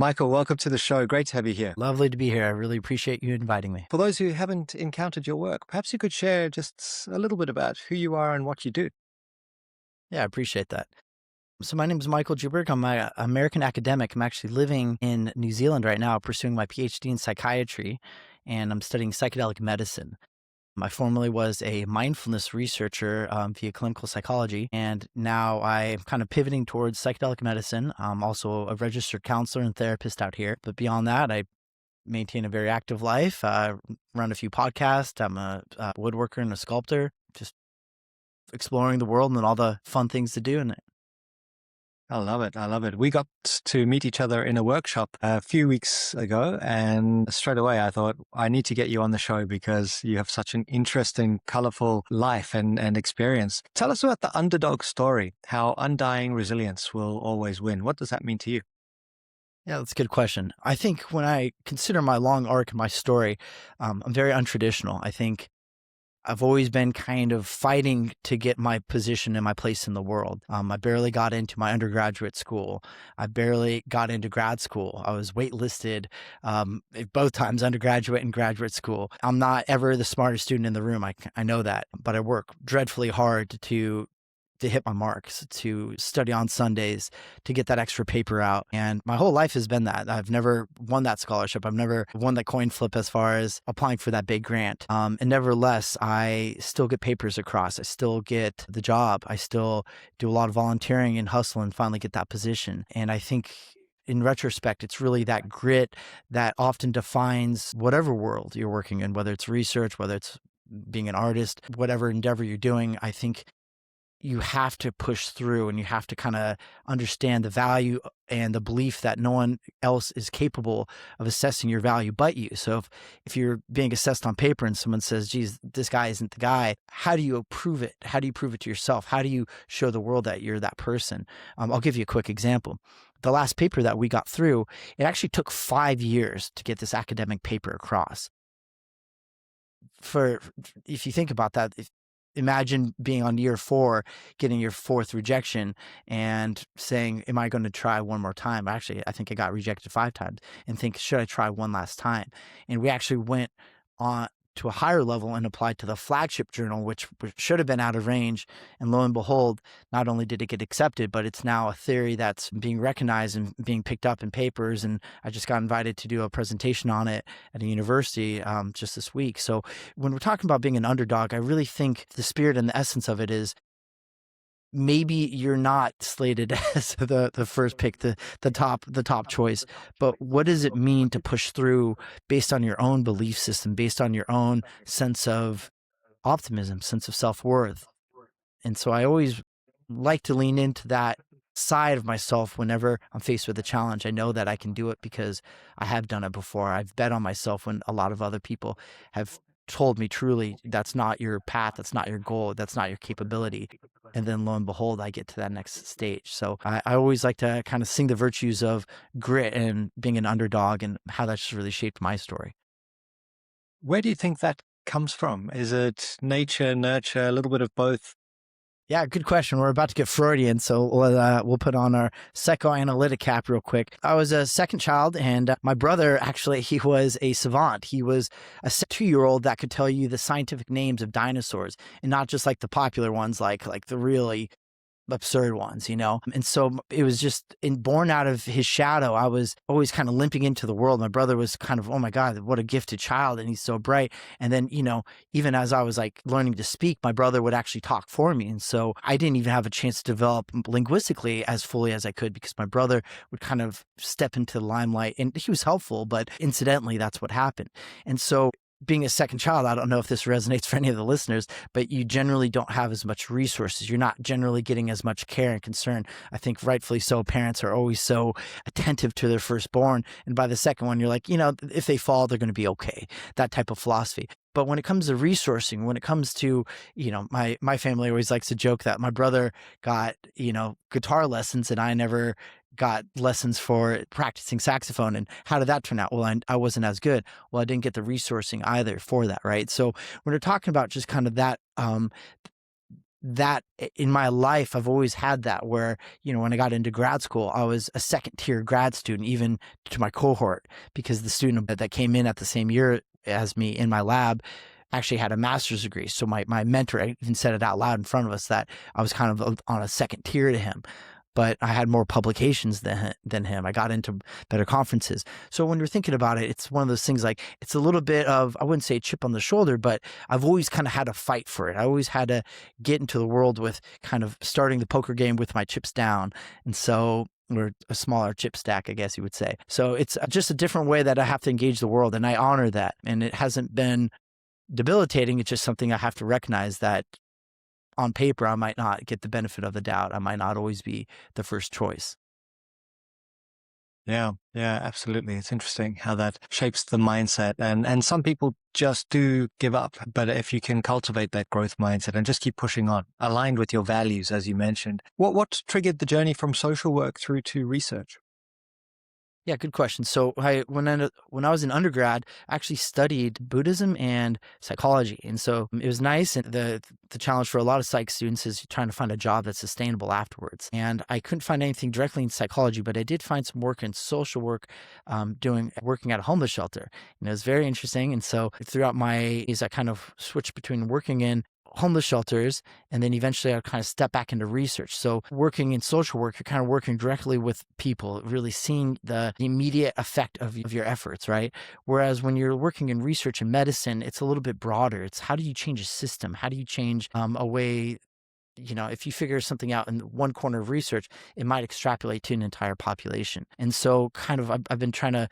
Michael, welcome to the show. Great to have you here. Lovely to be here. I really appreciate you inviting me. For those who haven't encountered your work, perhaps you could share just a little bit about who you are and what you do. Yeah, I appreciate that. So my name is Michael Juberg. I'm an American academic. I'm actually living in New Zealand right now, pursuing my PhD in psychiatry, and I'm studying psychedelic medicine. I formerly was a mindfulness researcher via clinical psychology, and now I'm kind of pivoting towards psychedelic medicine. I'm also a registered counselor and therapist out here. But beyond that, I maintain a very active life, run a few podcasts. I'm a woodworker and a sculptor, just exploring the world and all the fun things to do in it. I love it. I love it. We got to meet each other in a workshop a few weeks ago, and straight away I thought, I need to get you on the show because you have such an interesting, colorful life and experience. Tell us about the underdog story, how undying resilience will always win. What does that mean to you? Yeah, that's a good question. I think when I consider my long arc and my story, I'm very untraditional. I think I've always been kind of fighting to get my position and my place in the world. I barely got into my undergraduate school. I barely got into grad school. I was waitlisted both times, undergraduate and graduate school. I'm not ever the smartest student in the room. I know that, but I work dreadfully hard to hit my marks, to study on Sundays, to get that extra paper out. And my whole life has been that. I've never won that scholarship. I've never won that coin flip as far as applying for that big grant. And nevertheless, I still get papers across. I still get the job. I still do a lot of volunteering and hustle and finally get that position. And I think in retrospect, it's really that grit that often defines whatever world you're working in, whether it's research, whether it's being an artist, whatever endeavor you're doing. I think you have to push through and you have to kind of understand the value and the belief that no one else is capable of assessing your value but you. So if you're being assessed on paper and someone says, geez, this guy isn't the guy, how do you prove it? How do you prove it to yourself? How do you show the world that you're that person? I'll give you a quick example. The last paper that we got through, it actually took 5 years to get this academic paper across. If you think about that, imagine being on year 4, getting your 4th rejection and saying, am I going to try one more time? Actually, I think I got rejected 5 times and think, should I try one last time? And we actually went on to a higher level and applied to the flagship journal, which should have been out of range. And lo and behold, not only did it get accepted, but it's now a theory that's being recognized and being picked up in papers. And I just got invited to do a presentation on it at a university just this week. So when we're talking about being an underdog, I really think the spirit and the essence of it is maybe you're not slated as the first pick, the top choice, but what does it mean to push through based on your own belief system, based on your own sense of optimism, sense of self-worth? And so I always like to lean into that side of myself whenever I'm faced with a challenge. I know that I can do it because I have done it before. I've bet on myself when a lot of other people have told me truly that's not your path, that's not your goal, that's not your capability. And then lo and behold, I get to that next stage. So I always like to kind of sing the virtues of grit and being an underdog and how that's just really shaped my story. Where do you think that comes from? Is it nature, nurture, a little bit of both? Yeah, good question. We're about to get Freudian, so we'll put on our psychoanalytic cap real quick. I was a second child, and my brother, actually, he was a savant. He was a 2-year-old that could tell you the scientific names of dinosaurs, and not just like the popular ones, like the really absurd ones, you know? And so it was just born out of his shadow. I was always kind of limping into the world. My brother was kind of, oh my God, what a gifted child. And he's so bright. And then, even as I was like learning to speak, my brother would actually talk for me. And so I didn't even have a chance to develop linguistically as fully as I could because my brother would kind of step into the limelight and he was helpful, but incidentally, that's what happened. And so being a second child, I don't know if this resonates for any of the listeners, but you generally don't have as much resources. You're not generally getting as much care and concern. I think rightfully so, parents are always so attentive to their firstborn. And by the second one, you're like, if they fall, they're going to be okay. That type of philosophy. But when it comes to resourcing, when it comes to, my family always likes to joke that my brother got, guitar lessons and I never got lessons for practicing saxophone. And how did that turn out? Well, I wasn't as good. Well, I didn't get the resourcing either for that, right? So when we're talking about just kind of that, that in my life, I've always had that where, when I got into grad school, I was a second tier grad student, even to my cohort, because the student that came in at the same year as me in my lab actually had a master's degree. So my mentor even said it out loud in front of us that I was kind of on a second tier to him. But I had more publications than him. I got into better conferences. So when you're thinking about it, it's one of those things like it's a little bit of, I wouldn't say a chip on the shoulder, but I've always kind of had to fight for it. I always had to get into the world with kind of starting the poker game with my chips down. And so, or a smaller chip stack, I guess you would say. So it's just a different way that I have to engage the world. And I honor that. And it hasn't been debilitating. It's just something I have to recognize that on paper, I might not get the benefit of the doubt. I might not always be the first choice. Yeah, yeah, absolutely. It's interesting how that shapes the mindset. And some people just do give up. But if you can cultivate that growth mindset and just keep pushing on, aligned with your values, as you mentioned, what triggered the journey from social work through to research? Yeah, good question. So when I was in undergrad, I actually studied Buddhism and psychology, and so it was nice. And the challenge for a lot of psych students is trying to find a job that's sustainable afterwards. And I couldn't find anything directly in psychology, but I did find some work in social work, working at a homeless shelter. And it was very interesting. And so throughout my years, I kind of switched between working in homeless shelters, and then eventually I kind of step back into research. So working in social work, you're kind of working directly with people, really seeing the immediate effect of your efforts, right? Whereas when you're working in research and medicine, it's a little bit broader. It's how do you change a system? How do you change a way? If you figure something out in one corner of research, it might extrapolate to an entire population. And so kind of I've been trying to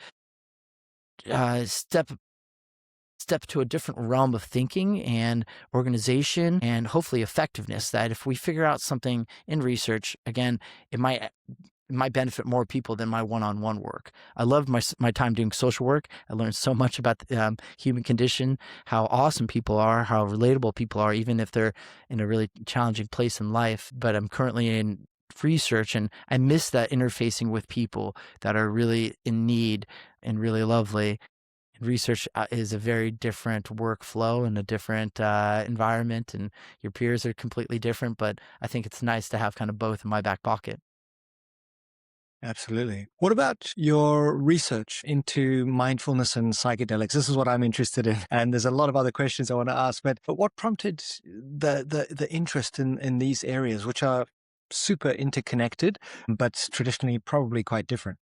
step to a different realm of thinking and organization and hopefully effectiveness, that if we figure out something in research, again, it might benefit more people than my one-on-one work. I loved my time doing social work. I learned so much about the human condition, how awesome people are, how relatable people are, even if they're in a really challenging place in life. But I'm currently in research, and I miss that interfacing with people that are really in need and really lovely. Research is a very different workflow and a different environment, and your peers are completely different. But I think it's nice to have kind of both in my back pocket. Absolutely. What about your research into mindfulness and psychedelics? This is what I'm interested in. And there's a lot of other questions I want to ask, but what prompted the interest in these areas, which are super interconnected, but traditionally probably quite different?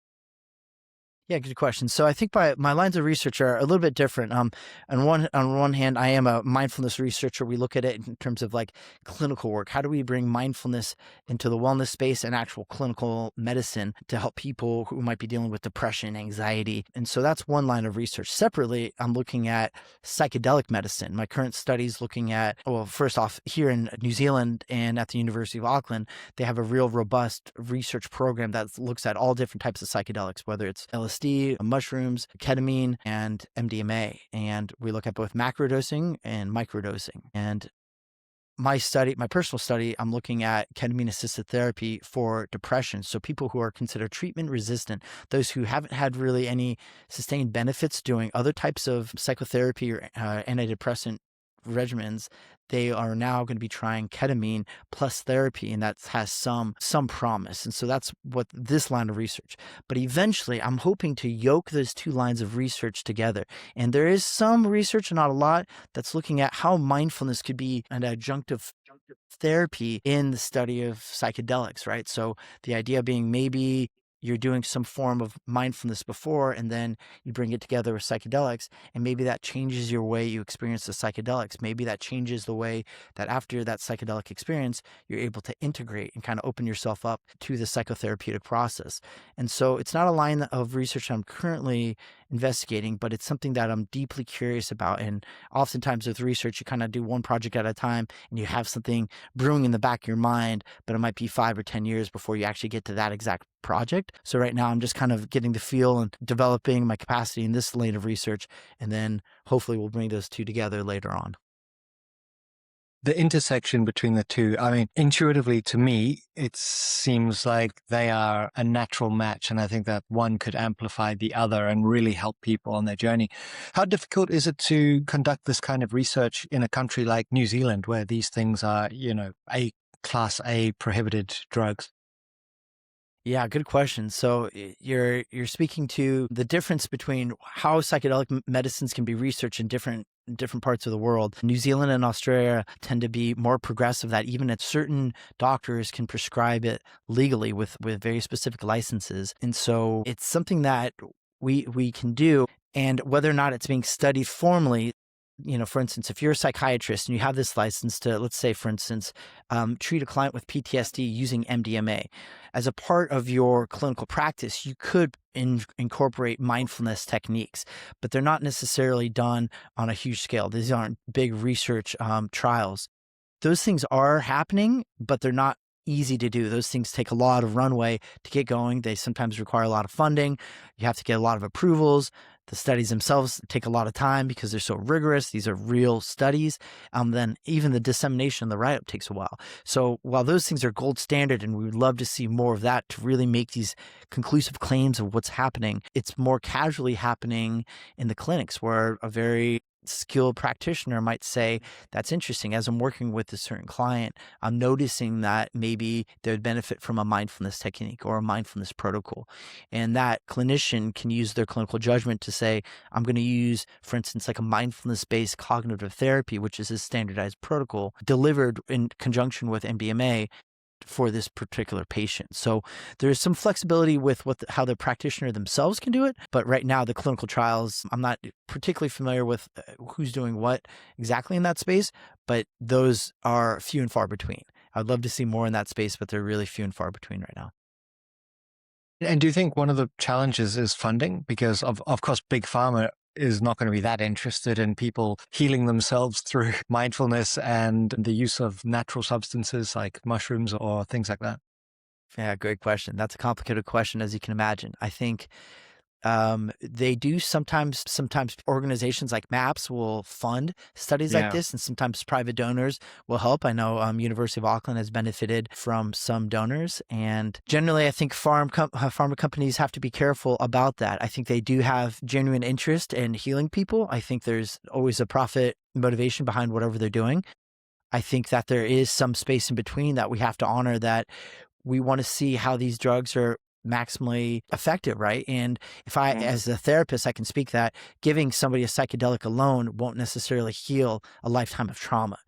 Yeah, good question. So I think my lines of research are a little bit different. On one hand, I am a mindfulness researcher. We look at it in terms of like clinical work. How do we bring mindfulness into the wellness space and actual clinical medicine to help people who might be dealing with depression, anxiety? And so that's one line of research. Separately, I'm looking at psychedelic medicine. My current study is looking at, well, first off, here in New Zealand and at the University of Auckland, they have a real robust research program that looks at all different types of psychedelics, whether it's LSD, mushrooms, ketamine, and MDMA. And we look at both macrodosing and microdosing. And my personal study, I'm looking at ketamine-assisted therapy for depression. So people who are considered treatment resistant, those who haven't had really any sustained benefits doing other types of psychotherapy or antidepressant regimens, they are now going to be trying ketamine plus therapy, and that has some promise. And so that's what this line of research. But eventually, I'm hoping to yoke those two lines of research together. And there is some research, not a lot, that's looking at how mindfulness could be an adjunctive therapy in the study of psychedelics, right? So the idea being maybe you're doing some form of mindfulness before, and then you bring it together with psychedelics, and maybe that changes your way you experience the psychedelics. Maybe that changes the way that after that psychedelic experience, you're able to integrate and kind of open yourself up to the psychotherapeutic process. And so it's not a line of research I'm currently investigating, but it's something that I'm deeply curious about. And oftentimes with research, you kind of do one project at a time and you have something brewing in the back of your mind, but it might be 5 or 10 years before you actually get to that exact project. So right now I'm just kind of getting the feel and developing my capacity in this lane of research. And then hopefully we'll bring those two together later on. the intersection between the two, I mean, intuitively to me, it seems like they are a natural match. And I think that one could amplify the other and really help people on their journey. How difficult is it to conduct this kind of research in a country like New Zealand, where these things are, a class A prohibited drugs? Yeah, good question. So you're speaking to the difference between how psychedelic medicines can be researched in different parts of the world. New Zealand and Australia tend to be more progressive, that even at certain doctors can prescribe it legally with very specific licenses. And so it's something that we can do. And whether or not it's being studied formally, for instance, if you're a psychiatrist and you have this license to, let's say, for instance, treat a client with PTSD using MDMA, as a part of your clinical practice, you could incorporate mindfulness techniques, but they're not necessarily done on a huge scale. These aren't big research trials. Those things are happening, but they're not easy to do. Those things take a lot of runway to get going. They sometimes require a lot of funding. You have to get a lot of approvals. The studies themselves take a lot of time because they're so rigorous. These are real studies. Then even the dissemination, the write-up takes a while. So while those things are gold standard, and we would love to see more of that to really make these conclusive claims of what's happening, it's more casually happening in the clinics, where a very skilled practitioner might say, that's interesting. As I'm working with a certain client, I'm noticing that maybe they'd benefit from a mindfulness technique or a mindfulness protocol. And that clinician can use their clinical judgment to say, I'm going to use, for instance, like a mindfulness-based cognitive therapy, which is a standardized protocol delivered in conjunction with MDMA for this particular patient. So there's some flexibility with how the practitioner themselves can do it. But right now, the clinical trials, I'm not particularly familiar with who's doing what exactly in that space, but those are few and far between. I'd love to see more in that space, but they're really few and far between right now. And do you think one of the challenges is funding? Because of course, big pharma is not going to be that interested in people healing themselves through mindfulness and the use of natural substances like mushrooms or things like that. Yeah, great question. That's a complicated question, as you can imagine. I think they do sometimes organizations like MAPS will fund studies like Yeah. this, and sometimes private donors will help. I know University of Auckland has benefited from some donors, and generally I think pharma companies have to be careful about that. I think they do have genuine interest in healing people. I think there's always a profit motivation behind whatever they're doing. I think that there is some space in between that we have to honor, that we want to see how these drugs are maximally effective, right? And if I, as a therapist, I can speak that giving somebody a psychedelic alone won't necessarily heal a lifetime of trauma.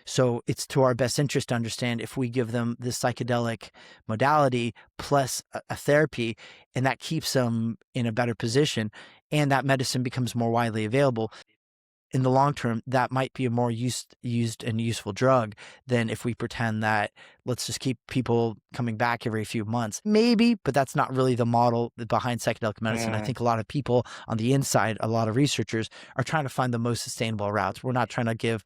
So it's to our best interest to understand, if we give them this psychedelic modality plus a therapy, and that keeps them in a better position, and that medicine becomes more widely available, in the long term, that might be a more used and useful drug than if we pretend that let's just keep people coming back every few months. Maybe, but that's not really the model behind psychedelic medicine. I think a lot of people on the inside, a lot of researchers, are trying to find the most sustainable routes. We're not trying to give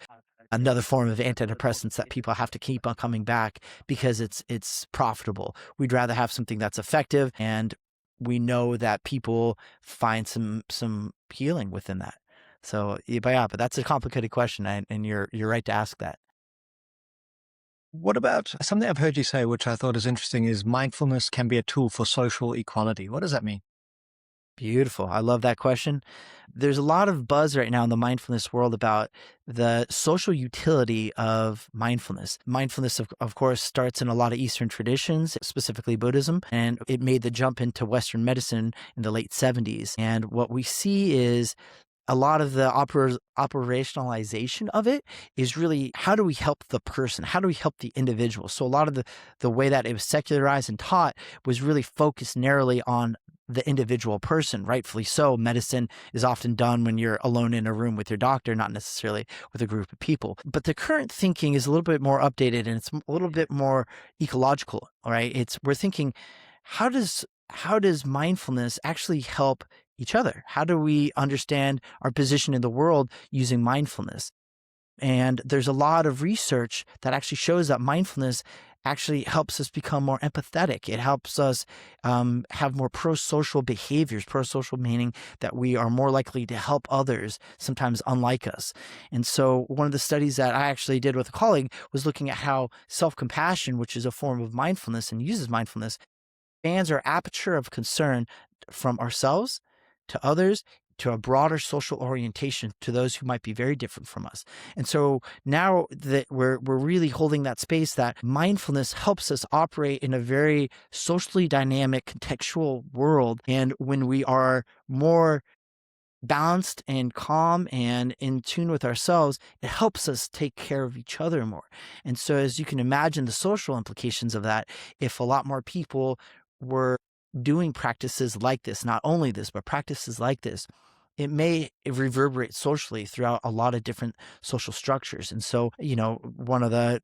another form of antidepressants that people have to keep on coming back because it's profitable. We'd rather have something that's effective, and we know that people find some healing within that. So, but that's a complicated question, and you're right to ask that. What about something I've heard you say, which I thought is interesting, is mindfulness can be a tool for social equality. What does that mean? Beautiful. I love that question. There's a lot of buzz right now in the mindfulness world about the social utility of mindfulness. Mindfulness, of course, starts in a lot of Eastern traditions, specifically Buddhism, and it made the jump into Western medicine in the late 70s. And what we see is a lot of the operationalization of it is really, how do we help the person? How do we help the individual? So a lot of the way that it was secularized and taught was really focused narrowly on the individual person. Rightfully so. Medicine is often done when you're alone in a room with your doctor, not necessarily with a group of people. But the current thinking is a little bit more updated, and it's a little bit more ecological. All right. We're thinking, how does mindfulness actually help each other? How do we understand our position in the world using mindfulness? And there's a lot of research that actually shows that mindfulness actually helps us become more empathetic. It helps us have more pro-social behaviors. Pro-social meaning that we are more likely to help others, sometimes unlike us. And so one of the studies that I actually did with a colleague was looking at how self-compassion, which is a form of mindfulness and uses mindfulness, expands our aperture of concern from ourselves to others to a broader social orientation to those who might be very different from us. And so now that we're really holding that space, that mindfulness helps us operate in a very socially dynamic contextual world. And when we are more balanced and calm and in tune with ourselves, it helps us take care of each other more. And so, as you can imagine, the social implications of that, if a lot more people were doing practices like this, not only this, but practices like this, it may reverberate socially throughout a lot of different social structures. And so, one of the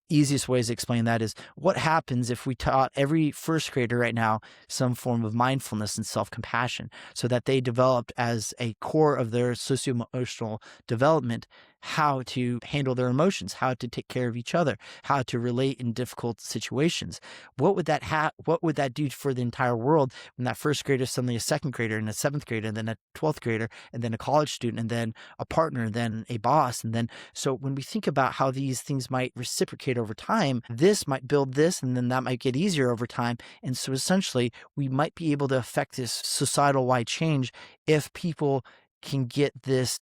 easiest ways to explain that is what happens if we taught every first grader right now some form of mindfulness and self-compassion so that they developed as a core of their socio-emotional development how to handle their emotions, how to take care of each other, how to relate in difficult situations. What would that do for the entire world when that first grader is suddenly a second grader and a seventh grader and then a 12th grader and then a college student and then a partner and then a boss? And then, so when we think about how these things might reciprocate over time, this might build this and then that might get easier over time. And so essentially we might be able to affect this societal wide change if people can get this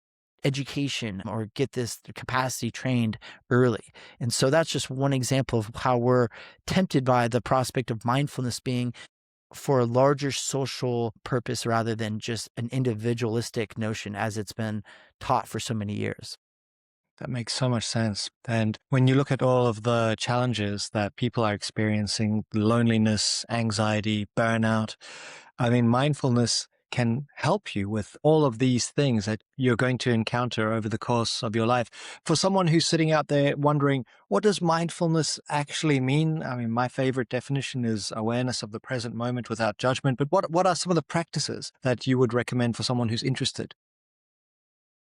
education or get this capacity trained early. And so that's just one example of how we're tempted by the prospect of mindfulness being for a larger social purpose rather than just an individualistic notion as it's been taught for so many years. That makes so much sense. And when you look at all of the challenges that people are experiencing, loneliness, anxiety, burnout, I mean, mindfulness can help you with all of these things that you're going to encounter over the course of your life. For someone who's sitting out there wondering, what does mindfulness actually mean? I mean, my favorite definition is awareness of the present moment without judgment. But what are some of the practices that you would recommend for someone who's interested?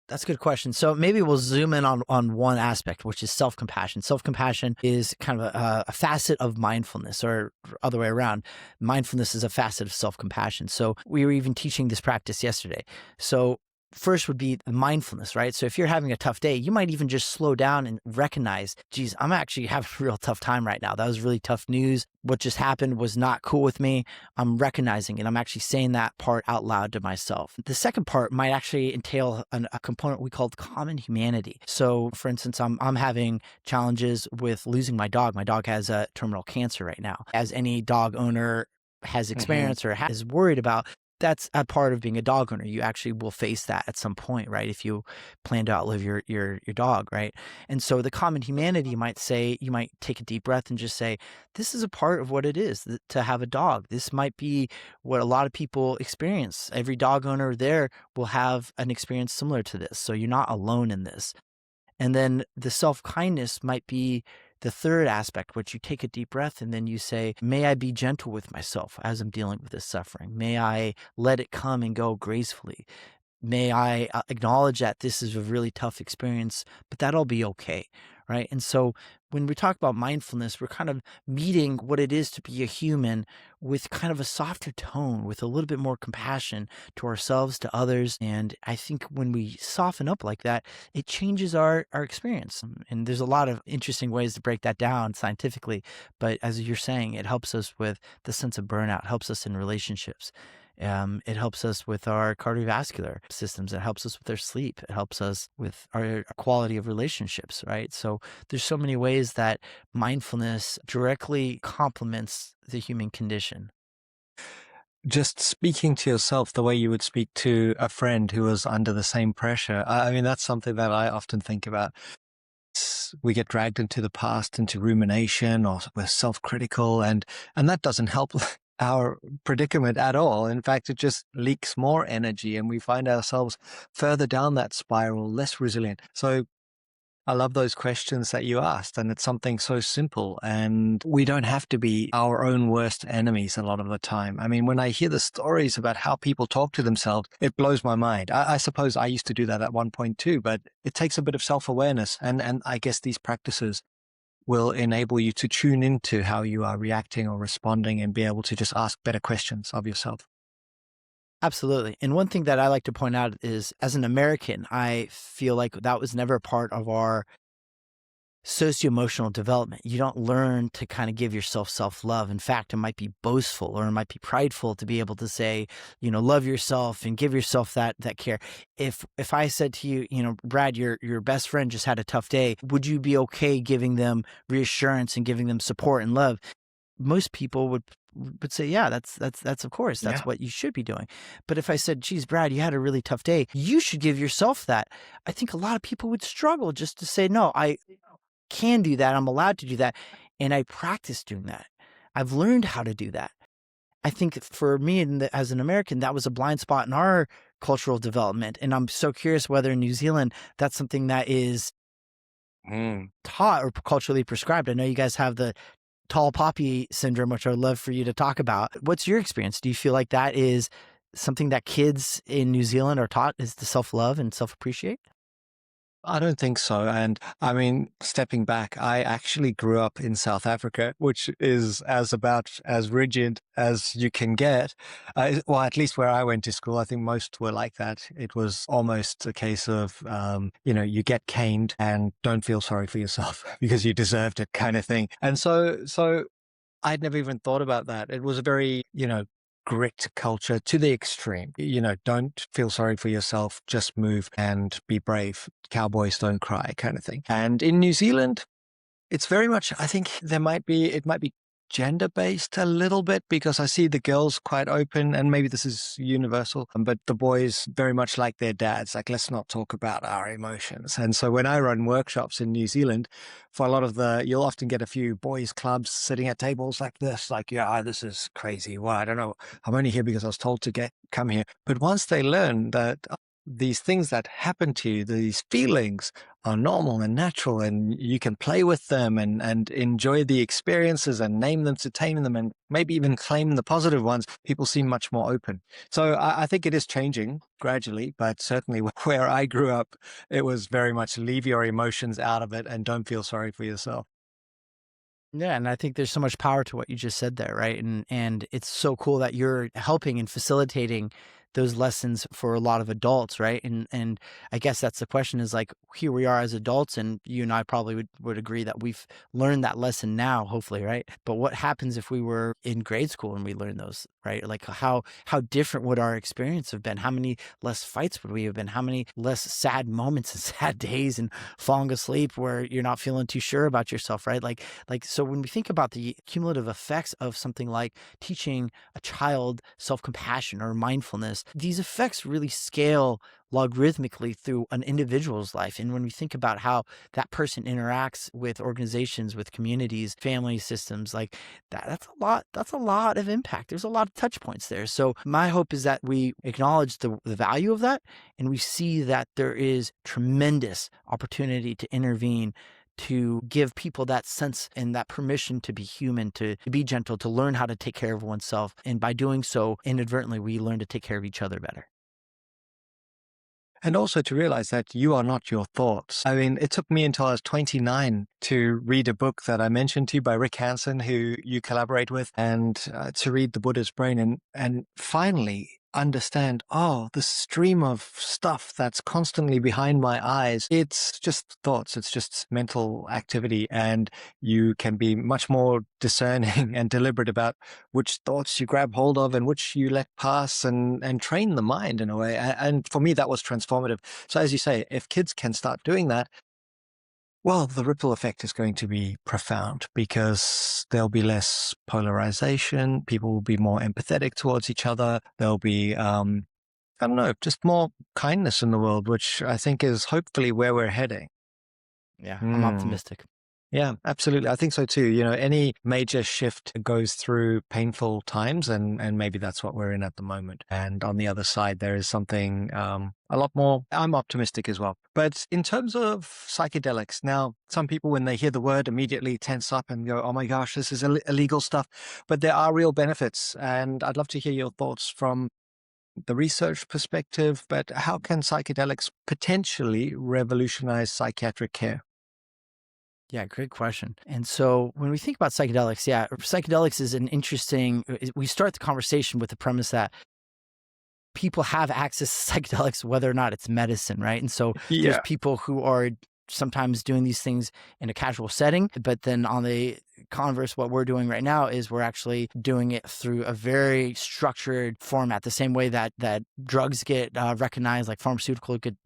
That's a good question. So maybe we'll zoom in on one aspect, which is self-compassion. Self-compassion is kind of a facet of mindfulness, or other way around. Mindfulness is a facet of self-compassion. So we were even teaching this practice yesterday. So first would be mindfulness, right? So if you're having a tough day, you might even just slow down and recognize, geez, I'm actually having a real tough time right now. That was really tough news. What just happened was not cool with me. I'm recognizing it. I'm actually saying that part out loud to myself. The second part might actually entail a component we called common humanity. So for instance, I'm having challenges with losing my dog. My dog has terminal cancer right now. As any dog owner has experienced or is worried about, that's a part of being a dog owner. You actually will face that at some point, right? If you plan to outlive your dog, right? And so the common humanity, you might take a deep breath and just say, this is a part of what it is to have a dog. This might be what a lot of people experience. Every dog owner there will have an experience similar to this. So you're not alone in this. And then the self-kindness might be the third aspect, which you take a deep breath and then you say, may I be gentle with myself as I'm dealing with this suffering. May I let it come and go gracefully. May I acknowledge that this is a really tough experience, but that'll be okay, right? And so when we talk about mindfulness, we're kind of meeting what it is to be a human with kind of a softer tone, with a little bit more compassion to ourselves, to others. And I think when we soften up like that, it changes our experience. And there's a lot of interesting ways to break that down scientifically. But as you're saying, it helps us with the sense of burnout, helps us in relationships. It helps us with our cardiovascular systems. It helps us with our sleep. It helps us with our quality of relationships, right? So there's so many ways that mindfulness directly complements the human condition. Just speaking to yourself the way you would speak to a friend who was under the same pressure. I mean, that's something that I often think about. We get dragged into the past, into rumination, or we're self-critical, and that doesn't help our predicament at all. In fact, it just leaks more energy and we find ourselves further down that spiral, less resilient. So I love those questions that you asked, and it's something so simple, and we don't have to be our own worst enemies a lot of the time. I mean, when I hear the stories about how people talk to themselves, it blows my mind. I suppose I used to do that at one point too, but it takes a bit of self-awareness, and I guess these practices will enable you to tune into how you are reacting or responding and be able to just ask better questions of yourself. Absolutely. And one thing that I like to point out is, as an American, I feel like that was never part of our socio-emotional development. You don't learn to kind of give yourself self-love. In fact, it might be boastful or it might be prideful to be able to say, love yourself and give yourself that care. If I said to you, Brad, your best friend just had a tough day, would you be okay giving them reassurance and giving them support and love? Most people would say, yeah, that's of course, Yeah. that's what you should be doing. But if I said, geez, Brad, you had a really tough day, you should give yourself that. I think a lot of people would struggle just to say, no, I can do that. I'm allowed to do that. And I practice doing that. I've learned how to do that. I think for me as an American, that was a blind spot in our cultural development. And I'm so curious whether in New Zealand, that's something that is Mm. taught or culturally prescribed. I know you guys have the tall poppy syndrome, which I'd love for you to talk about. What's your experience? Do you feel like that is something that kids in New Zealand are taught, is to self-love and self-appreciate? I don't think so. And I mean, stepping back, I actually grew up in South Africa, which is about as rigid as you can get. Well, at least where I went to school, I think most were like that. It was almost a case of, you get caned and don't feel sorry for yourself because you deserved it kind of thing. And so I'd never even thought about that. It was a very, grit culture to the extreme. Don't feel sorry for yourself, just move and be brave. Cowboys don't cry kind of thing. And in New Zealand, it's very much, I think it might be gender based a little bit because I see the girls quite open and maybe this is universal, but the boys very much like their dads, like, let's not talk about our emotions. And so when I run workshops in New Zealand, for a lot of you'll often get a few boys clubs sitting at tables like this, like, yeah, this is crazy. Well, I don't know. I'm only here because I was told to come here. But once they learn that these things that happen to you, these feelings are normal and natural and you can play with them and enjoy the experiences and name them to tame them and maybe even claim the positive ones, people seem much more open. So I think it is changing gradually, but certainly where I grew up, it was very much leave your emotions out of it and don't feel sorry for yourself. Yeah, and I think there's so much power to what you just said there, right? And it's so cool that you're helping and facilitating those lessons for a lot of adults, right? And I guess that's the question, is like, here we are as adults, and you and I probably would agree that we've learned that lesson now, hopefully, right? But what happens if we were in grade school and we learned those, right? Like how different would our experience have been? How many less fights would we have been? How many less sad moments and sad days and falling asleep where you're not feeling too sure about yourself, right? So when we think about the cumulative effects of something like teaching a child self-compassion or mindfulness, these effects really scale logarithmically through an individual's life. And when we think about how that person interacts with organizations, with communities, family systems, like that's a lot of impact. There's a lot of touch points there. So my hope is that we acknowledge the value of that, and we see that there is tremendous opportunity to intervene, to give people that sense and that permission to be human, to be gentle, to learn how to take care of oneself. And by doing so, inadvertently, we learn to take care of each other better. And also to realize that you are not your thoughts. I mean, it took me until I was 29 to read a book that I mentioned to you by Rick Hansen, who you collaborate with, and to read The Buddha's Brain and finally understand, oh, the stream of stuff that's constantly behind my eyes, it's just thoughts, it's just mental activity. And you can be much more discerning and deliberate about which thoughts you grab hold of and which you let pass and train the mind in a way. And for me, that was transformative. So as you say, if kids can start doing that, well, the ripple effect is going to be profound because there'll be less polarization. People will be more empathetic towards each other. There'll be, I don't know, just more kindness in the world, which I think is hopefully where we're heading. Yeah, I'm Hmm. optimistic. Yeah, absolutely. I think so too. Any major shift goes through painful times, and maybe that's what we're in at the moment. And on the other side, there is something a lot more. I'm optimistic as well. But in terms of psychedelics, now, some people, when they hear the word, immediately tense up and go, oh my gosh, this is illegal stuff. But there are real benefits. And I'd love to hear your thoughts from the research perspective. But how can psychedelics potentially revolutionize psychiatric care? Yeah, great question. And so when we think about psychedelics, yeah, psychedelics is an interesting, we start the conversation with the premise that people have access to psychedelics, whether or not it's medicine, right? And so there's Yeah. people who are sometimes doing these things in a casual setting, but then on the converse, what we're doing right now is we're actually doing it through a very structured format, the same way that drugs get recognized, like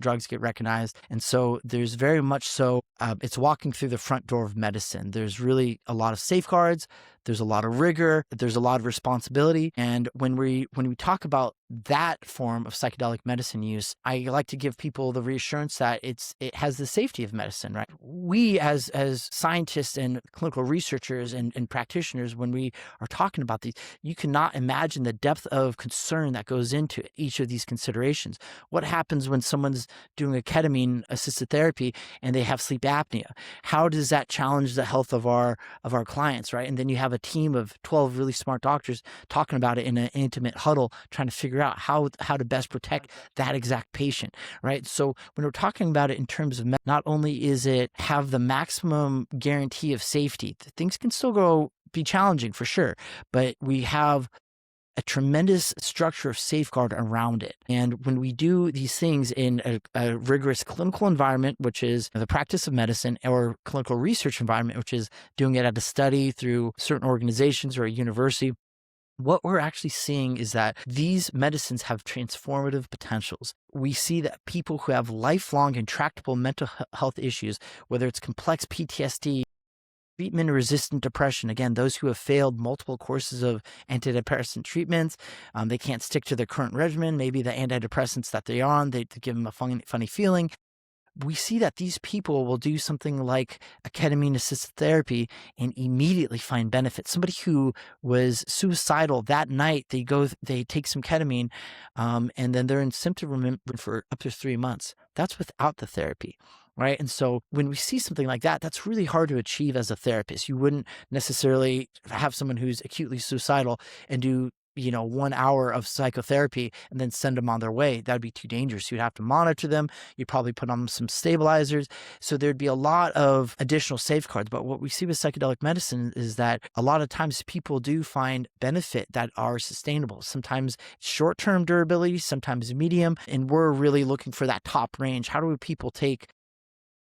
drugs get recognized. And so there's very much so, it's walking through the front door of medicine. There's really a lot of safeguards. There's a lot of rigor. There's a lot of responsibility. And when we talk about that form of psychedelic medicine use, I like to give people the reassurance that it has the safety of medicine, right? We as scientists and clinical researchers and practitioners, when we are talking about these, you cannot imagine the depth of concern that goes into each of these considerations. What happens when someone's doing a ketamine assisted therapy and they have sleep apnea? How does that challenge the health of our clients, right? And then you have a team of 12 really smart doctors talking about it in an intimate huddle, trying to figure out how to best protect that exact patient, right? So when we're talking about it in terms of not only is it have the maximum guarantee of safety, things can still be challenging for sure, but we have a tremendous structure of safeguard around it. And when we do these things in a rigorous clinical environment, which is the practice of medicine, or clinical research environment, which is doing it at a study through certain organizations or a university, what we're actually seeing is that these medicines have transformative potentials. We see that people who have lifelong intractable mental health issues, whether it's complex PTSD, treatment-resistant depression, again, those who have failed multiple courses of antidepressant treatments, they can't stick to their current regimen. Maybe the antidepressants that they're on, they give them a funny feeling. We see that these people will do something like a ketamine-assisted therapy and immediately find benefit. Somebody who was suicidal that night, they take some ketamine, and then they're in symptom remission for up to 3 months. That's without the therapy, right? And so when we see something like that, that's really hard to achieve as a therapist. You wouldn't necessarily have someone who's acutely suicidal and do 1 hour of psychotherapy and then send them on their way. That'd be too dangerous. You'd have to monitor them. You'd probably put on some stabilizers. So there'd be a lot of additional safeguards. But what we see with psychedelic medicine is that a lot of times people do find benefit that are sustainable. Sometimes short-term durability, sometimes medium. And we're really looking for that top range. How do people take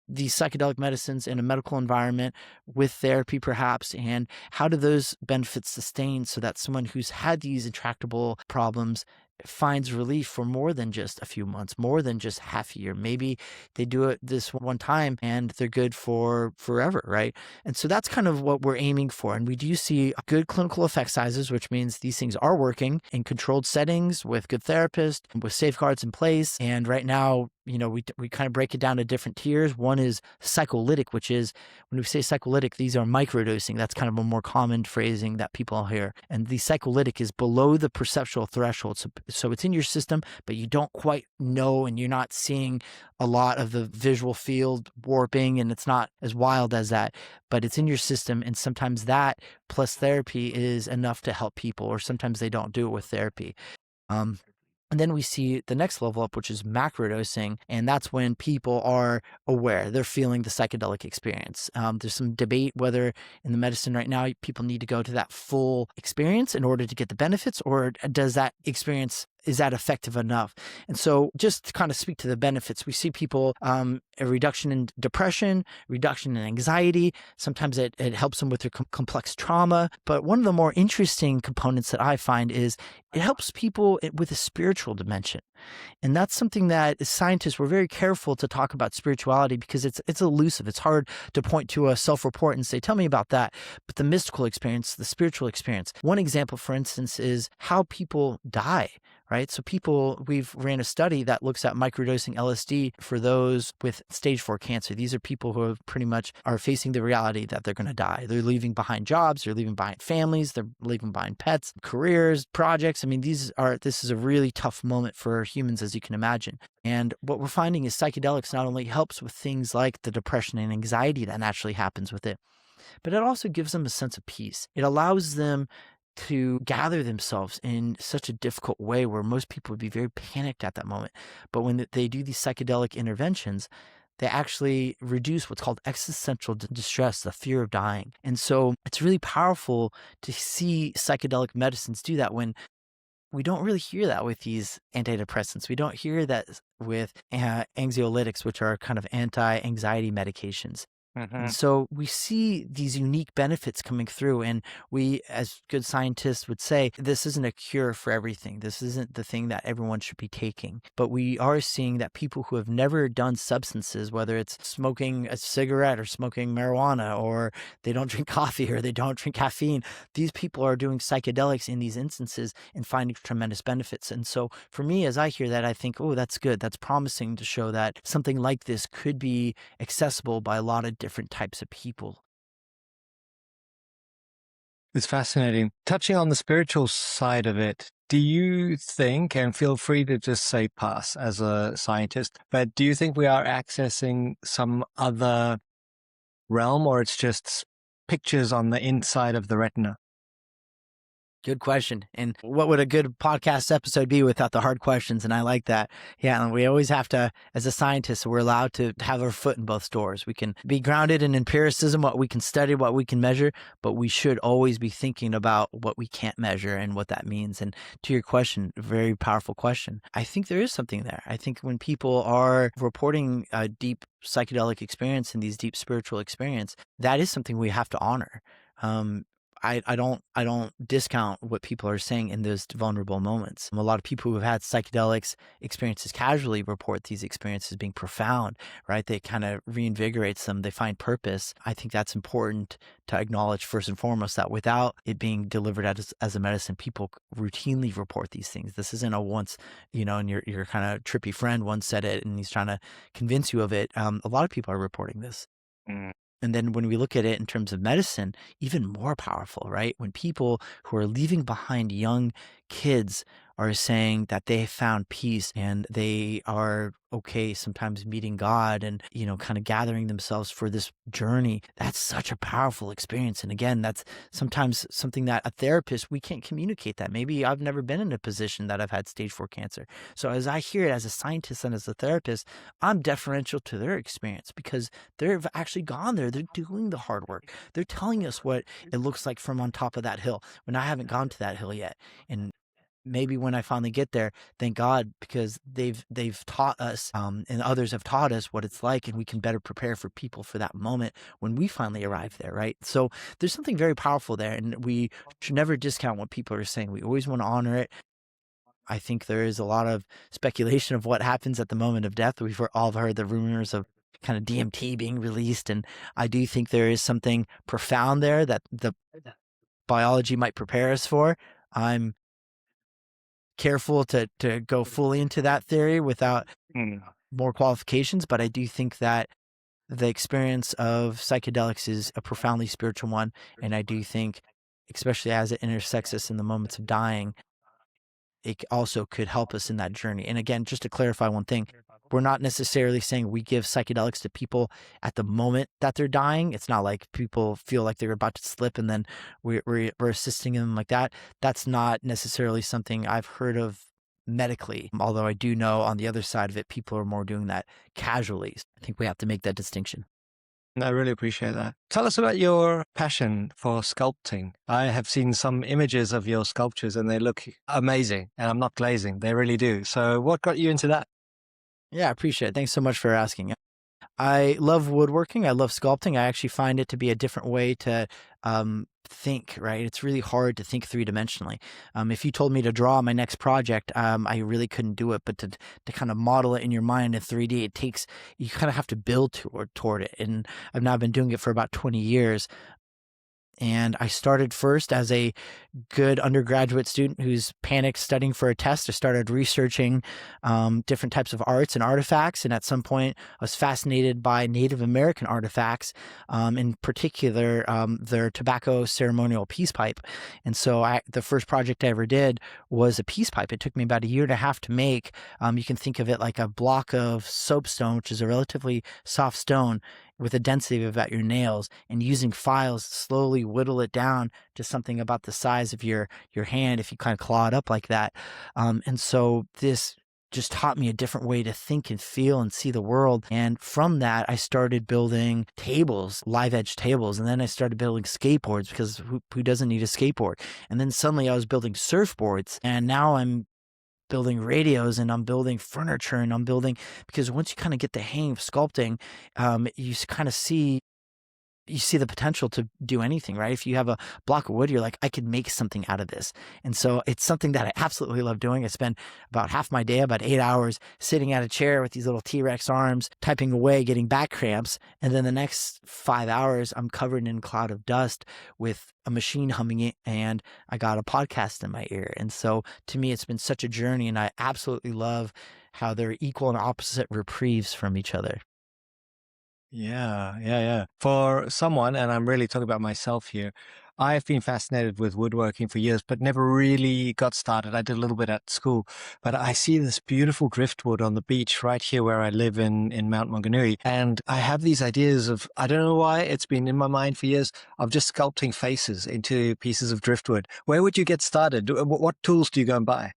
these psychedelic medicines in a medical environment with therapy perhaps, and how do those benefits sustain so that someone who's had these intractable problems finds relief for more than just a few months, more than just half a year? Maybe they do it this one time and they're good for forever, right? And so that's kind of what we're aiming for. And we do see good clinical effect sizes, which means these things are working in controlled settings with good therapists, with safeguards in place. And right now, we kind of break it down to different tiers. One is psycholytic, which is, when we say psycholytic, these are microdosing. That's kind of a more common phrasing that people hear. And the psycholytic is below the perceptual threshold. So it's in your system, but you don't quite know, and you're not seeing a lot of the visual field warping, and it's not as wild as that, but it's in your system. And sometimes that plus therapy is enough to help people, or sometimes they don't do it with therapy. And then we see the next level up, which is macrodosing. And that's when people are aware, they're feeling the psychedelic experience. There's some debate whether in the medicine right now, people need to go to that full experience in order to get the benefits, or does that experience, is that effective enough? And so just to kind of speak to the benefits, we see people, a reduction in depression, reduction in anxiety. Sometimes it helps them with their complex trauma. But one of the more interesting components that I find is it helps people with a spiritual dimension. And that's something that as scientists, we're very careful to talk about spirituality because it's elusive. It's hard to point to a self-report and say, tell me about that. But the mystical experience, the spiritual experience. One example, for instance, is how people die, right? So we've ran a study that looks at microdosing LSD for those with stage 4 cancer. These are people who have pretty much are facing the reality that they're going to die. They're leaving behind jobs, they're leaving behind families, they're leaving behind pets, careers, projects. I mean, this is a really tough moment for humans, as you can imagine. And what we're finding is psychedelics not only helps with things like the depression and anxiety that naturally happens with it, but it also gives them a sense of peace. It allows them to gather themselves in such a difficult way where most people would be very panicked at that moment. But when they do these psychedelic interventions, they actually reduce what's called existential distress, the fear of dying. And so it's really powerful to see psychedelic medicines do that when we don't really hear that with these antidepressants. We don't hear that with anxiolytics, which are kind of anti-anxiety medications. And Hmm. so we see these unique benefits coming through. And we, as good scientists would say, this isn't a cure for everything. This isn't the thing that everyone should be taking. But we are seeing that people who have never done substances, whether it's smoking a cigarette or smoking marijuana, or they don't drink coffee or they don't drink caffeine, these people are doing psychedelics in these instances and finding tremendous benefits. And so for me, as I hear that, I think, oh, that's good. That's promising to show that something like this could be accessible by a lot of different types of people. It's fascinating. Touching on the spiritual side of it, do you think, and feel free to just say pass as a scientist, but do you think we are accessing some other realm, or it's just pictures on the inside of the retina? Good question. And what would a good podcast episode be without the hard questions? And I like that. Yeah. And we always have to, as a scientist, we're allowed to have our foot in both stores. We can be grounded in empiricism, what we can study, what we can measure, but we should always be thinking about what we can't measure and what that means. And to your question, a very powerful question. I think there is something there. I think when people are reporting a deep psychedelic experience and these deep spiritual experience, that is something we have to honor. Um, I don't discount what people are saying in those vulnerable moments. A lot of people who have had psychedelics experiences casually report these experiences being profound, right? They kind of reinvigorates them. They find purpose. I think that's important to acknowledge first and foremost, that without it being delivered as a medicine, people routinely report these things. This isn't a once, and your kind of trippy friend once said it and he's trying to convince you of it. A lot of people are reporting this. Mm. And then when we look at it in terms of medicine, even more powerful, right? When people who are leaving behind young kids are saying that they found peace and they are okay sometimes meeting God and, kind of gathering themselves for this journey, that's such a powerful experience. And again, that's sometimes something that a therapist, we can't communicate that. Maybe I've never been in a position that I've had stage 4 cancer. So as I hear it as a scientist and as a therapist, I'm deferential to their experience because they've actually gone there. They're doing the hard work. They're telling us what it looks like from on top of that hill when I haven't gone to that hill yet. And maybe when I finally get there, thank God, because they've taught us, and others have taught us what it's like, and we can better prepare for people for that moment when we finally arrive there, right? So there's something very powerful there, and we should never discount what people are saying. We always want to honor it. I think there is a lot of speculation of what happens at the moment of death. We've all heard the rumors of kind of DMT being released, and I do think there is something profound there that the biology might prepare us for. I'm careful to go fully into that theory without Mm. more qualifications, but I do think that the experience of psychedelics is a profoundly spiritual one, and I do think, especially as it intersects us in the moments of dying, it also could help us in that journey. And again, just to clarify one thing, we're not necessarily saying we give psychedelics to people at the moment that they're dying. It's not like people feel like they're about to slip and then we're assisting them like that. That's not necessarily something I've heard of medically, although I do know on the other side of it, people are more doing that casually. I think we have to make that distinction. I really appreciate that. Tell us about your passion for sculpting. I have seen some images of your sculptures and they look amazing, and I'm not glazing. They really do. So what got you into that? Yeah, I appreciate it. Thanks so much for asking. I love woodworking. I love sculpting. I actually find it to be a different way to think, right? It's really hard to think three-dimensionally. If you told me to draw my next project, I really couldn't do it. But to kind of model it in your mind in 3D, you kind of have to build toward it. And I've now been doing it for about 20 years. And I started first as a good undergraduate student who's panicked studying for a test. I started researching different types of arts and artifacts. And at some point, I was fascinated by Native American artifacts, in particular, their tobacco ceremonial peace pipe. And so the first project I ever did was a peace pipe. It took me about a year and a half to make. You can think of it like a block of soapstone, which is a relatively soft stone with a density of about your nails, and using files to slowly whittle it down to something about the size of your hand if you kind of claw it up like that. And so this just taught me a different way to think and feel and see the world. And from that, I started building tables, live edge tables. And then I started building skateboards, because who doesn't need a skateboard? And then suddenly I was building surfboards, and now I'm building radios, and I'm building furniture, and I'm building, because once you kind of get the hang of sculpting, you kind of see the potential to do anything, right? If you have a block of wood, you're like, I could make something out of this. And so it's something that I absolutely love doing. I spend about half my day, about 8 hours, sitting at a chair with these little T-Rex arms, typing away, getting back cramps. And then the next 5 hours, I'm covered in a cloud of dust with a machine humming it, and I got a podcast in my ear. And so to me, it's been such a journey, and I absolutely love how they're equal and opposite reprieves from each other. Yeah. For someone, and I'm really talking about myself here, I've been fascinated with woodworking for years, but never really got started. I did a little bit at school, but I see this beautiful driftwood on the beach right here where I live in Mount Maunganui. And I have these ideas of, I don't know why, it's been in my mind for years, of just sculpting faces into pieces of driftwood. Where would you get started? What tools do you go and buy?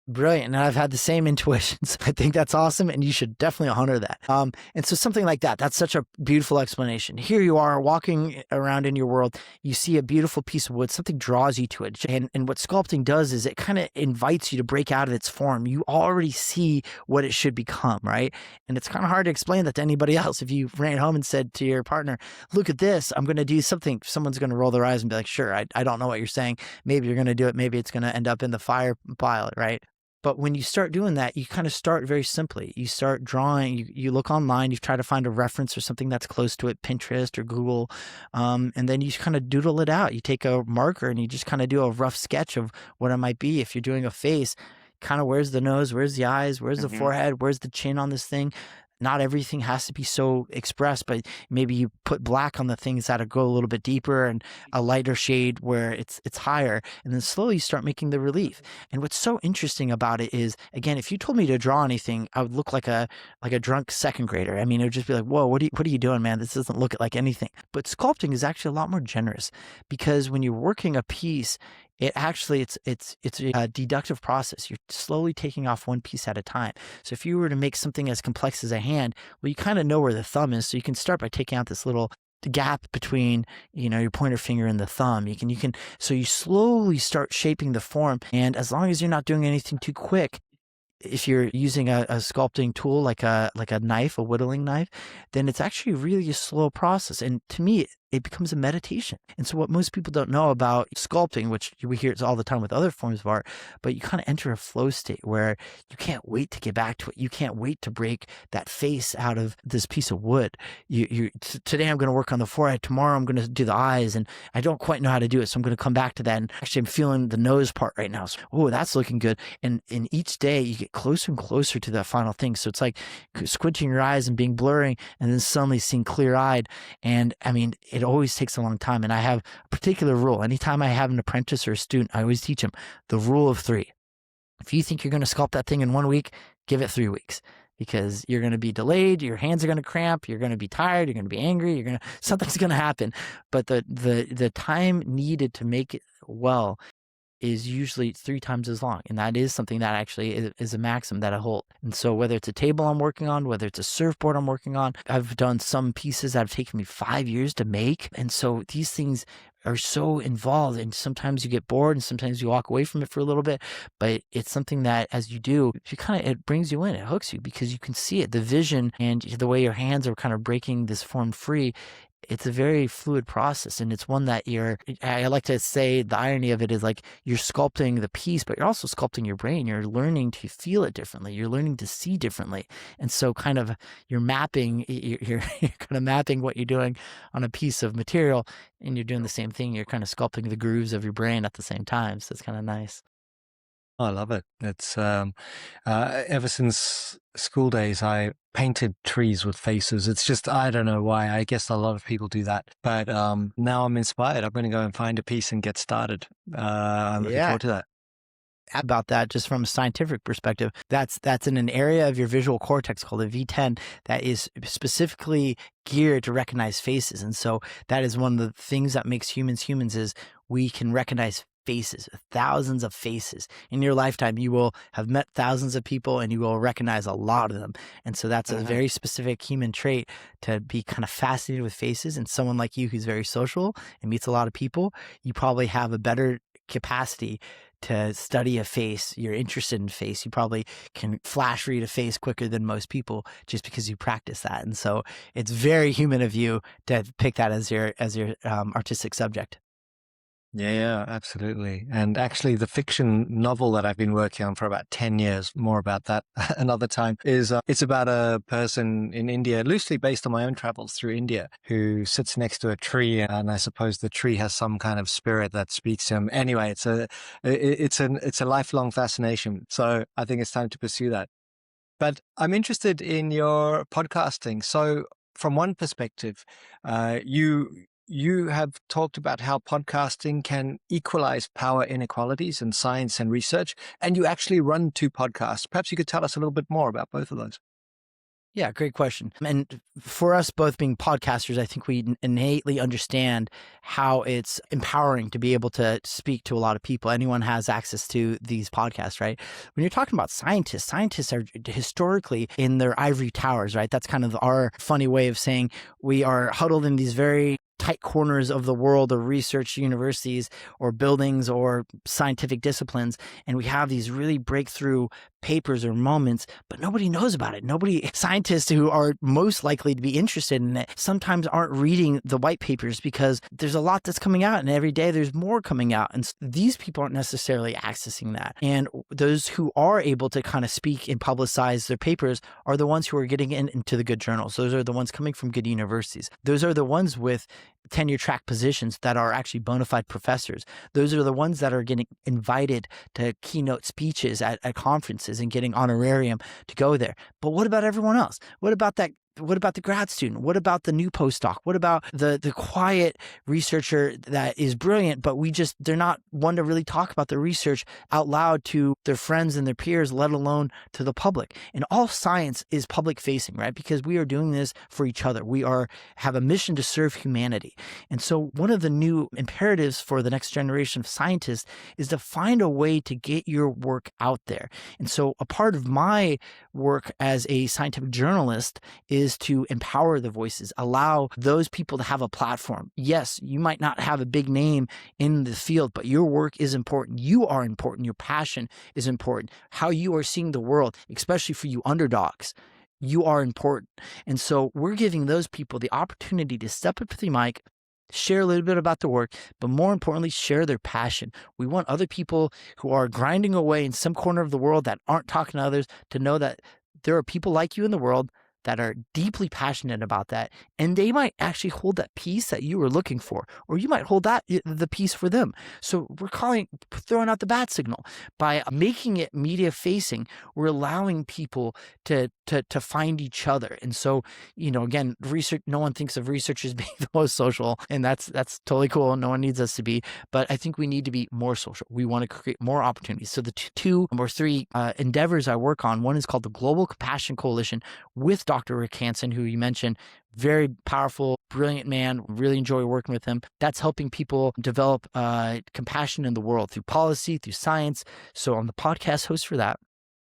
Brilliant. And I've had the same intuitions. I think that's awesome. And you should definitely honor that. And so something like that, that's such a beautiful explanation. Here you are walking around in your world. You see a beautiful piece of wood, something draws you to it. And what sculpting does is it kind of invites you to break out of its form. You already see what it should become, right? And it's kind of hard to explain that to anybody else. If you ran home and said to your partner, look at this, I'm going to do something, someone's going to roll their eyes and be like, sure, I don't know what you're saying. Maybe you're going to do it. Maybe it's going to end up in the fire pile, right? But when you start doing that, you kind of start very simply. You start drawing, you look online, you try to find a reference or something that's close to it, Pinterest or Google, and then you kind of doodle it out. You take a marker and you just kind of do a rough sketch of what it might be. If you're doing a face, kind of where's the nose, where's the eyes, where's the forehead, where's the chin on this thing? Not everything has to be so expressed, but maybe you put black on the things that go a little bit deeper and a lighter shade where it's higher, and then slowly you start making the relief. And what's so interesting about it is, again, if you told me to draw anything, I would look like a drunk second grader. I mean, it would just be like, whoa, what are you doing, man? This doesn't look like anything. But sculpting is actually a lot more generous, because when you're working a piece, it's a deductive process. You're slowly taking off one piece at a time. So if you were to make something as complex as a hand, well, you kind of know where the thumb is. So you can start by taking out this little gap between, your pointer finger and the thumb. So you slowly start shaping the form. And as long as you're not doing anything too quick, if you're using a sculpting tool like a knife, a whittling knife, then it's actually really a slow process. And to me, it becomes a meditation. And so what most people don't know about sculpting, which we hear all the time with other forms of art, but you kind of enter a flow state where you can't wait to get back to it. You can't wait to break that face out of this piece of wood. Today I'm going to work on the forehead. Tomorrow I'm going to do the eyes, and I don't quite know how to do it. So I'm going to come back to that. And actually I'm feeling the nose part right now. So, oh, that's looking good. And in each day you get closer and closer to that final thing. So it's like squinting your eyes and being blurry, and then suddenly seeing clear eyed. And I mean, it always takes a long time. And I have a particular rule. Anytime I have an apprentice or a student, I always teach them the rule of 3. If you think you're going to sculpt that thing in 1 week, give it 3 weeks, because you're going to be delayed. Your hands are going to cramp. You're going to be tired. You're going to be angry. Something's going to happen. But the time needed to make it well is usually 3 times as long. And that is something that actually is a maxim that I hold. And so whether it's a table I'm working on, whether it's a surfboard I'm working on, I've done some pieces that have taken me 5 years to make. And so these things are so involved, and sometimes you get bored and sometimes you walk away from it for a little bit, but it's something that as you do, it brings you in, it hooks you, because you can see it, the vision and the way your hands are kind of breaking this form free. It's a very fluid process, and it's one that I like to say the irony of it is like you're sculpting the piece, but you're also sculpting your brain. You're learning to feel it differently. You're learning to see differently. And so kind of you're you're kind of mapping what you're doing on a piece of material, and you're doing the same thing. You're kind of sculpting the grooves of your brain at the same time. So it's kind of nice. I love it. It's ever since school days, I painted trees with faces. It's just, I don't know why. I guess a lot of people do that. But now I'm inspired. I'm going to go and find a piece and get started. I'm looking forward to that. About that, just from a scientific perspective, that's in an area of your visual cortex called the V10 that is specifically geared to recognize faces. And so that is one of the things that makes humans is we can recognize faces, thousands of faces. In your lifetime, you will have met thousands of people and you will recognize a lot of them. And so that's a Uh-huh. very specific human trait, to be kind of fascinated with faces. And someone like you who's very social and meets a lot of people, you probably have a better capacity to study a face. You're interested in face. You probably can flash read a face quicker than most people just because you practice that. And so it's very human of you to pick that as your artistic subject. Yeah, absolutely. And actually, the fiction novel that I've been working on for about 10 years, more about that another time, is it's about a person in India, loosely based on my own travels through India, who sits next to a tree. And I suppose the tree has some kind of spirit that speaks to him. Anyway, it's a lifelong fascination. So I think it's time to pursue that. But I'm interested in your podcasting. So, from one perspective, you have talked about how podcasting can equalize power inequalities in science and research, and you actually run two podcasts. Perhaps you could tell us a little bit more about both of those. Yeah, great question. And for us both being podcasters, I think we innately understand how it's empowering to be able to speak to a lot of people. Anyone has access to these podcasts, right? When you're talking about scientists, scientists are historically in their ivory towers, right? That's kind of our funny way of saying we are huddled in these very tight corners of the world of research universities or buildings or scientific disciplines. And we have these really breakthrough papers or moments, but nobody knows about it. Scientists who are most likely to be interested in it sometimes aren't reading the white papers because there's a lot that's coming out and every day there's more coming out. And these people aren't necessarily accessing that. And those who are able to kind of speak and publicize their papers are the ones who are getting into the good journals. Those are the ones coming from good universities. Those are the ones with tenure track positions that are actually bona fide professors. Those are the ones that are getting invited to keynote speeches at conferences and getting honorarium to go there. But what about everyone else? What about that? What about the grad student? What about the new postdoc? What about the quiet researcher that is brilliant, but they're not one to really talk about the research out loud to their friends and their peers, let alone to the public. And all science is public facing, right? Because we are doing this for each other. Have a mission to serve humanity. And so one of the new imperatives for the next generation of scientists is to find a way to get your work out there. And so a part of my work as a scientific journalist is to empower the voices, allow those people to have a platform. Yes, you might not have a big name in the field, but your work is important. You are important. Your passion is important. How you are seeing the world, especially for you underdogs, you are important. And so we're giving those people the opportunity to step up to the mic, share a little bit about the work, but more importantly, share their passion. We want other people who are grinding away in some corner of the world that aren't talking to others to know that there are people like you in the world that are deeply passionate about that. And they might actually hold that piece that you were looking for, or you might hold the piece for them. So we're throwing out the bat signal. By making it media facing, we're allowing people to find each other. And so, again, research, no one thinks of researchers being the most social, and that's totally cool. No one needs us to be, but I think we need to be more social. We want to create more opportunities. So the two or three endeavors I work on, one is called the Global Compassion Coalition with Dr. Rick Hansen, who you mentioned, very powerful, brilliant man. Really enjoy working with him. That's helping people develop compassion in the world through policy, through science. So I'm the podcast host for that.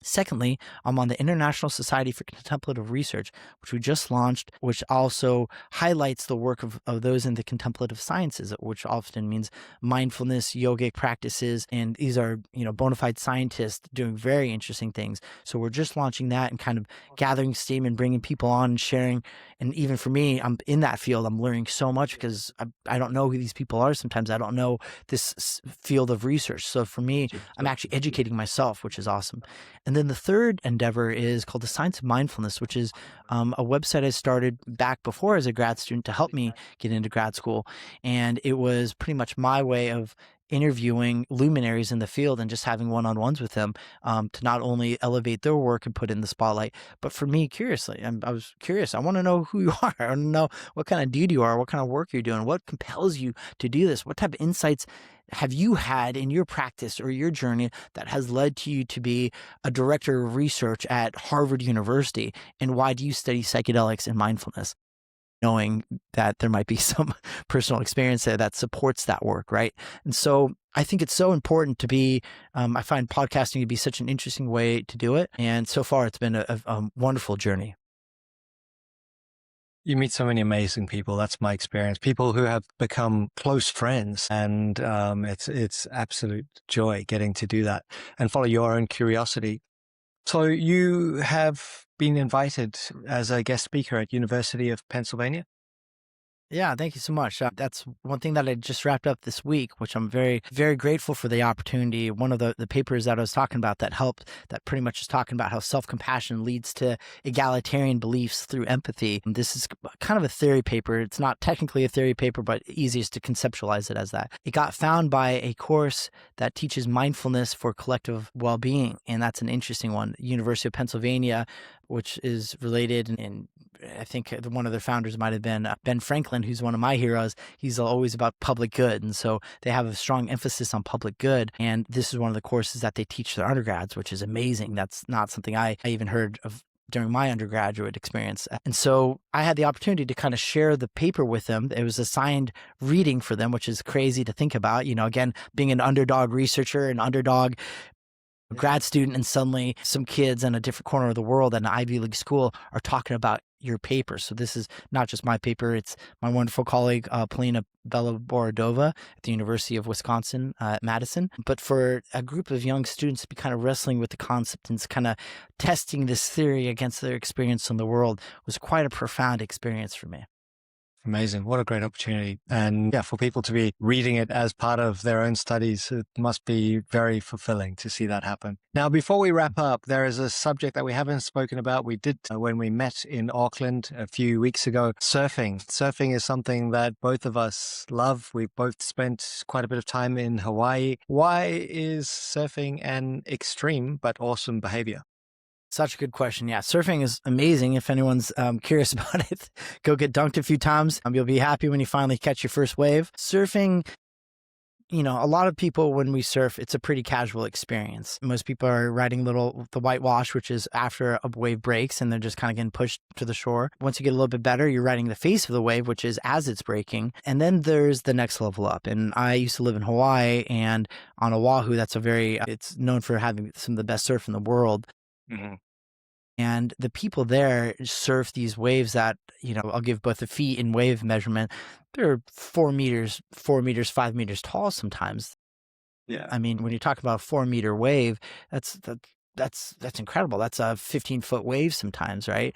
Secondly, I'm on the International Society for Contemplative Research, which we just launched, which also highlights the work of those in the contemplative sciences, which often means mindfulness, yogic practices. And these are, bona fide scientists doing very interesting things. So we're just launching that and kind of gathering steam and bringing people on and sharing. And even for me, I'm in that field. I'm learning so much because I don't know who these people are. Sometimes I don't know this field of research. So for me, I'm actually educating myself, which is awesome. And then the third endeavor is called the Science of Mindfulness, which is a website I started back before as a grad student to help me get into grad school. And it was pretty much my way of interviewing luminaries in the field and just having one-on-ones with them to not only elevate their work and put it in the spotlight, but for me, curiously, I was curious. I want to know who you are. I want to know what kind of dude you are, what kind of work you're doing, what compels you to do this, what type of insights have you had in your practice or your journey that has led to you to be a director of research at Harvard University? And why do you study psychedelics and mindfulness? knowing that there might be some personal experience there that supports that work, right? And so I think it's so important to be, I find podcasting to be such an interesting way to do it. And so far, it's been a wonderful journey. You meet so many amazing people. That's my experience. People who have become close friends, and it's absolute joy getting to do that and follow your own curiosity. So you have been invited as a guest speaker at University of Pennsylvania. Yeah, thank you so much. That's one thing that I just wrapped up this week, which I'm very, very grateful for the opportunity. One of the papers that I was talking about that helped, that pretty much is talking about how self-compassion leads to egalitarian beliefs through empathy. And this is kind of a theory paper. It's not technically a theory paper, but easiest to conceptualize it as that. It got found by a course that teaches mindfulness for collective well-being. And that's an interesting one. University of Pennsylvania, which is related, and I think one of their founders might have been Ben Franklin, who's one of my heroes. He's always about public good. And so they have a strong emphasis on public good. And this is one of the courses that they teach their undergrads, which is amazing. That's not something I even heard of during my undergraduate experience. And so I had the opportunity to kind of share the paper with them. It was assigned reading for them, which is crazy to think about. Again, being an underdog researcher, an underdog grad student, and suddenly some kids in a different corner of the world at an Ivy League school are talking about your paper. So this is not just my paper. It's my wonderful colleague, Polina Belaborodova at the University of Wisconsin at Madison. But for a group of young students to be kind of wrestling with the concept and kind of testing this theory against their experience in the world was quite a profound experience for me. Amazing. What a great opportunity. And yeah, for people to be reading it as part of their own studies, it must be very fulfilling to see that happen. Now, before we wrap up, there is a subject that we haven't spoken about. We did when we met in Auckland a few weeks ago, surfing. Surfing is something that both of us love. We've both spent quite a bit of time in Hawaii. Why is surfing an extreme but awesome behavior? Such a good question. Yeah, surfing is amazing. If anyone's curious about it, go get dunked a few times. You'll be happy when you finally catch your first wave. Surfing, a lot of people, when we surf, it's a pretty casual experience. Most people are riding the whitewash, which is after a wave breaks and they're just kind of getting pushed to the shore. Once you get a little bit better, you're riding the face of the wave, which is as it's breaking. And then there's the next level up. And I used to live in Hawaii, and on Oahu, it's known for having some of the best surf in the world. Mm-hmm. And the people there surf these waves that, I'll give both the feet and wave measurement. They're 4 meters, 5 meters tall sometimes. Yeah. I mean, when you talk about a 4-meter wave, that's incredible. That's a 15-foot wave sometimes, right?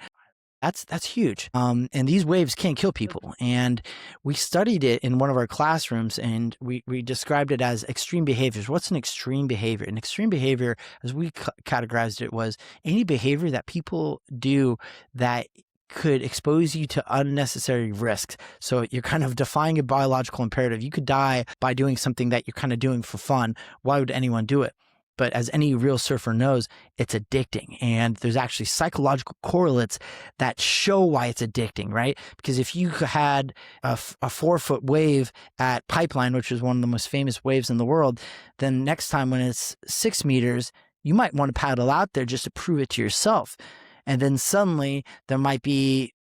That's huge. And these waves can kill people. And we studied it in one of our classrooms, and we described it as extreme behaviors. What's an extreme behavior? An extreme behavior, as we categorized it, was any behavior that people do that could expose you to unnecessary risks. So you're kind of defying a biological imperative. You could die by doing something that you're kind of doing for fun. Why would anyone do it? But as any real surfer knows, it's addicting. And there's actually psychological correlates that show why it's addicting, right? Because if you had a 4-foot wave at Pipeline, which is one of the most famous waves in the world, then next time when it's 6 meters, you might want to paddle out there just to prove it to yourself. And then suddenly there might be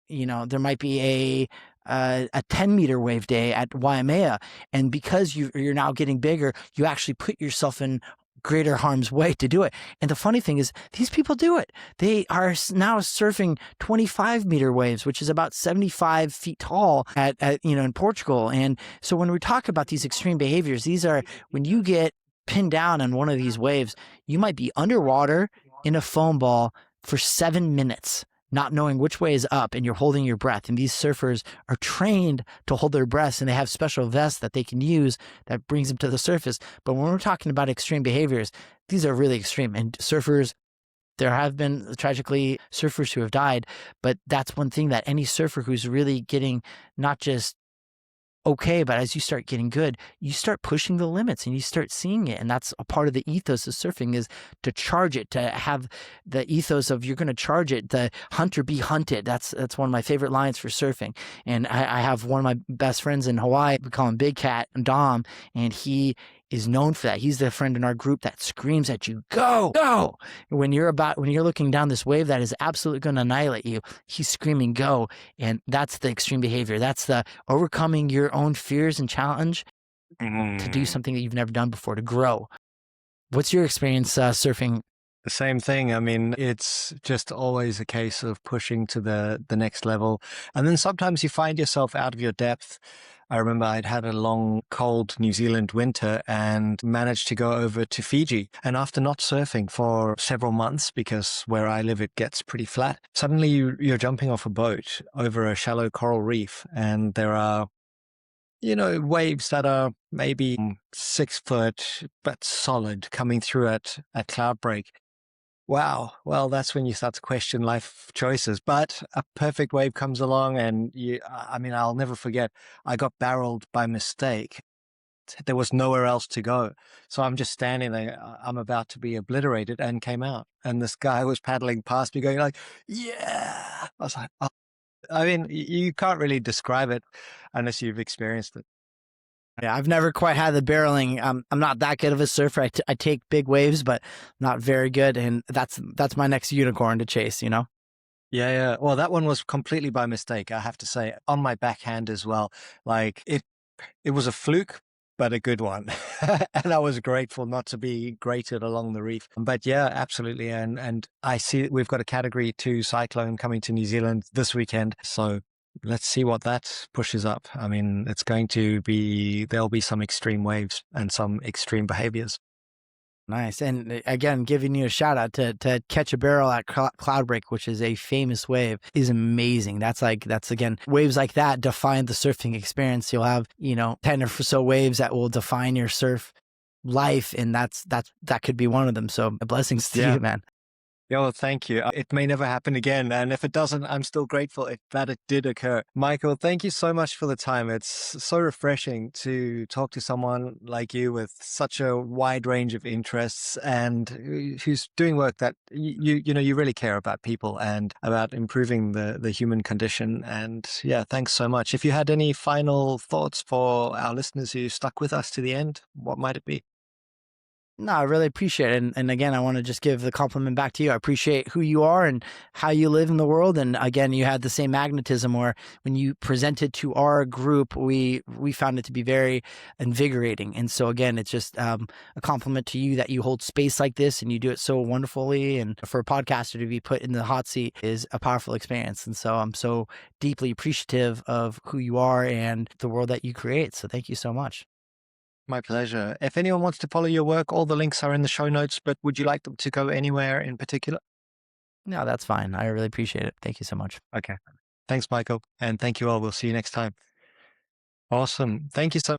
a 10-meter wave day at Waimea. And because you're now getting bigger, you actually put yourself in greater harm's way to do it. And the funny thing is, these people do it. They are now surfing 25-meter waves, which is about 75 feet tall in Portugal. And so when we talk about these extreme behaviors, these are when you get pinned down on one of these waves, you might be underwater in a foam ball for 7 minutes, not knowing which way is up, and you're holding your breath. And these surfers are trained to hold their breaths, and they have special vests that they can use that brings them to the surface. But when we're talking about extreme behaviors, these are really extreme. And surfers, there have been tragically surfers who have died, but that's one thing that any surfer who's really getting not just okay, but as you start getting good, you start pushing the limits and you start seeing it. And that's a part of the ethos of surfing, is to charge it, to have the ethos of you're going to charge it, the hunter be hunted. That's one of my favorite lines for surfing. And I have one of my best friends in Hawaii, we call him Big Cat, Dom, and he is known for that. He's the friend in our group that screams at you, go, go. When you're looking down this wave that is absolutely going to annihilate you, he's screaming, go. And that's the extreme behavior. That's the overcoming your own fears and challenge to do something that you've never done before, to grow. What's your experience surfing? The same thing. I mean, it's just always a case of pushing to the next level. And then sometimes you find yourself out of your depth. I remember I'd had a long, cold New Zealand winter and managed to go over to Fiji. And after not surfing for several months, because where I live, it gets pretty flat, suddenly you're jumping off a boat over a shallow coral reef, and there are waves that are maybe 6 foot, but solid coming through at cloud break. Wow. Well, that's when you start to question life choices. But a perfect wave comes along and I mean, I'll never forget, I got barreled by mistake. There was nowhere else to go. So I'm just standing there. I'm about to be obliterated, and came out. And this guy was paddling past me going like, yeah. I was like, oh. I mean, you can't really describe it unless you've experienced it. Yeah, I've never quite had the barreling. I'm not that good of a surfer. I take big waves, but not very good. And that's my next unicorn to chase, you know? Yeah, yeah. Well, that one was completely by mistake, I have to say, on my backhand as well. Like it was a fluke, but a good one. And I was grateful not to be grated along the reef. But yeah, absolutely. And I see we've got a Category 2 cyclone coming to New Zealand this weekend. So let's see what that pushes up. I mean, there'll be some extreme waves and some extreme behaviors. Nice. And again, giving you a shout out to catch a barrel at Cloudbreak, which is a famous wave, is amazing. That's again, waves like that define the surfing experience. You'll have, 10 or so waves that will define your surf life. And that could be one of them. So blessings to Yeah. you, man. Yeah, well, thank you. It may never happen again. And if it doesn't, I'm still grateful that it did occur. Michael, thank you so much for the time. It's so refreshing to talk to someone like you with such a wide range of interests, and who's doing work that you really care about people and about improving the human condition. And yeah, thanks so much. If you had any final thoughts for our listeners who stuck with us to the end, what might it be? No, I really appreciate it. And again, I want to just give the compliment back to you. I appreciate who you are and how you live in the world. And again, you had the same magnetism where when you presented to our group, we found it to be very invigorating. And so again, it's just a compliment to you that you hold space like this and you do it so wonderfully. And for a podcaster to be put in the hot seat is a powerful experience. And so I'm so deeply appreciative of who you are and the world that you create. So thank you so much. My pleasure. If anyone wants to follow your work, all the links are in the show notes, but would you like them to go anywhere in particular? No, that's fine. I really appreciate it. Thank you so much. Okay. Thanks, Michael. And thank you all. We'll see you next time. Awesome. Thank you so